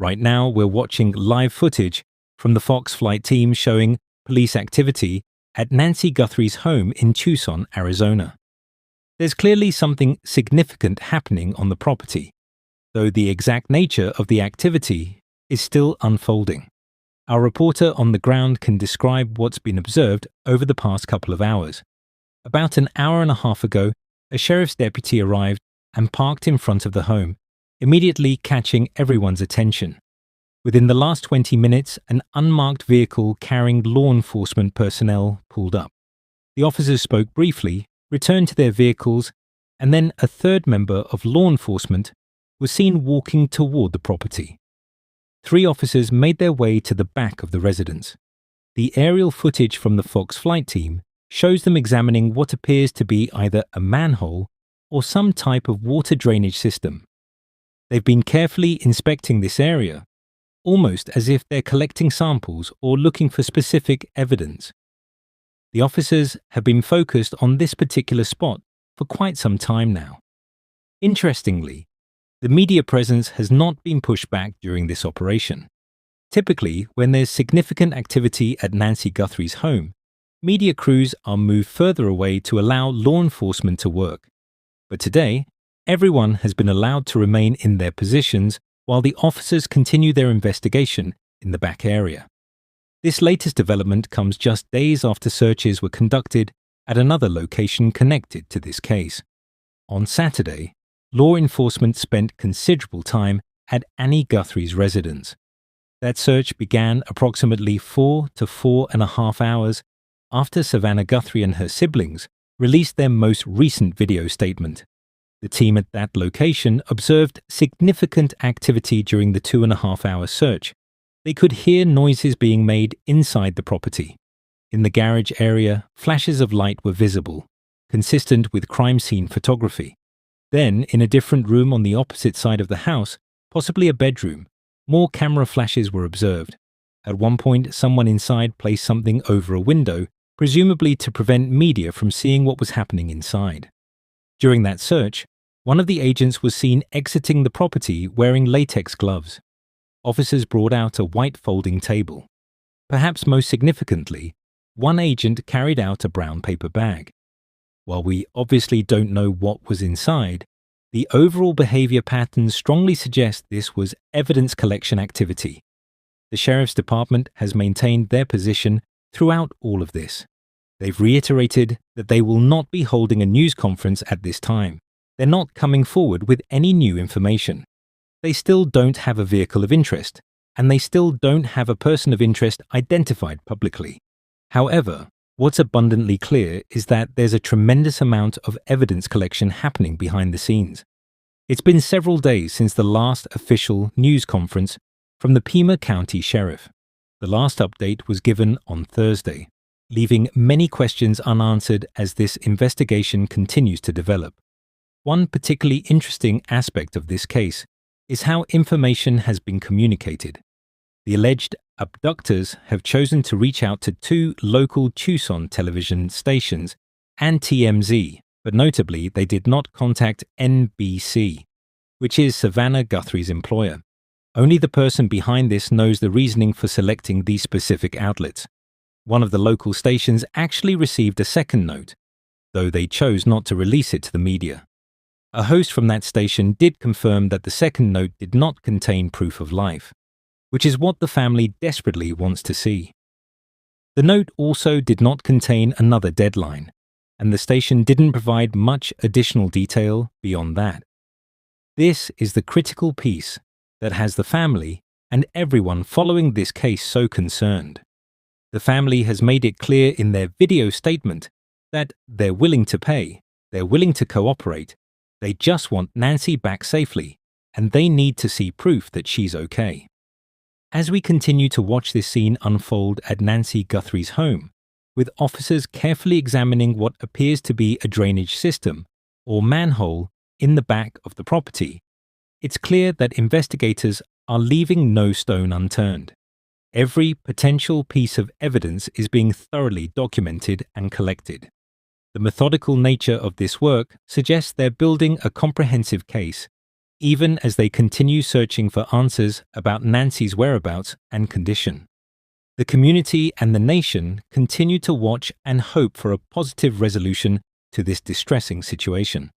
Right now, we're watching live footage from the Fox flight team showing police activity at Nancy Guthrie's home in Tucson, Arizona. There's clearly something significant happening on the property, though the exact nature of the activity is still unfolding. Our reporter on the ground can describe what's been observed over the past couple of hours. About an hour and a half ago, a sheriff's deputy arrived and parked in front of the home, immediately catching everyone's attention. Within the last 20 minutes, an unmarked vehicle carrying law enforcement personnel pulled up. The officers spoke briefly, returned to their vehicles, and then a third member of law enforcement was seen walking toward the property. 3 officers made their way to the back of the residence. The aerial footage from the Fox flight team shows them examining what appears to be either a manhole or some type of water drainage system. They've been carefully inspecting this area, almost as if they're collecting samples or looking for specific evidence. The officers have been focused on this particular spot for quite some time now. Interestingly, the media presence has not been pushed back during this operation. Typically, when there's significant activity at Nancy Guthrie's home, media crews are moved further away to allow law enforcement to work. But today, everyone has been allowed to remain in their positions while the officers continue their investigation in the back area. This latest development comes just days after searches were conducted at another location connected to this case. On Saturday, law enforcement spent considerable time at Annie Guthrie's residence. That search began approximately 4 to 4.5 hours after Savannah Guthrie and her siblings released their most recent video statement. The team at that location observed significant activity during the 2.5-hour search. They could hear noises being made inside the property. In the garage area, flashes of light were visible, consistent with crime scene photography. Then, in a different room on the opposite side of the house, possibly a bedroom, more camera flashes were observed. At one point, someone inside placed something over a window, presumably to prevent media from seeing what was happening inside. During that search, one of the agents was seen exiting the property wearing latex gloves. Officers brought out a white folding table. Perhaps most significantly, one agent carried out a brown paper bag. While we obviously don't know what was inside, the overall behavior patterns strongly suggest this was evidence collection activity. The Sheriff's Department has maintained their position throughout all of this. They've reiterated that they will not be holding a news conference at this time. They're not coming forward with any new information. They still don't have a vehicle of interest, and they still don't have a person of interest identified publicly. However, what's abundantly clear is that there's a tremendous amount of evidence collection happening behind the scenes. It's been several days since the last official news conference from the Pima County Sheriff. The last update was given on Thursday, leaving many questions unanswered as this investigation continues to develop. One particularly interesting aspect of this case is how information has been communicated. The alleged abductors have chosen to reach out to 2 local Tucson television stations and TMZ, but notably they did not contact NBC, which is Savannah Guthrie's employer. Only the person behind this knows the reasoning for selecting these specific outlets. One of the local stations actually received a second note, though they chose not to release it to the media. A host from that station did confirm that the second note did not contain proof of life, which is what the family desperately wants to see. The note also did not contain another deadline, and the station didn't provide much additional detail beyond that. This is the critical piece that has the family and everyone following this case so concerned. The family has made it clear in their video statement that they're willing to pay, they're willing to cooperate, they just want Nancy back safely, and they need to see proof that she's okay. As we continue to watch this scene unfold at Nancy Guthrie's home, with officers carefully examining what appears to be a drainage system or manhole in the back of the property, it's clear that investigators are leaving no stone unturned. Every potential piece of evidence is being thoroughly documented and collected. The methodical nature of this work suggests they're building a comprehensive case, even as they continue searching for answers about Nancy's whereabouts and condition. The community and the nation continue to watch and hope for a positive resolution to this distressing situation.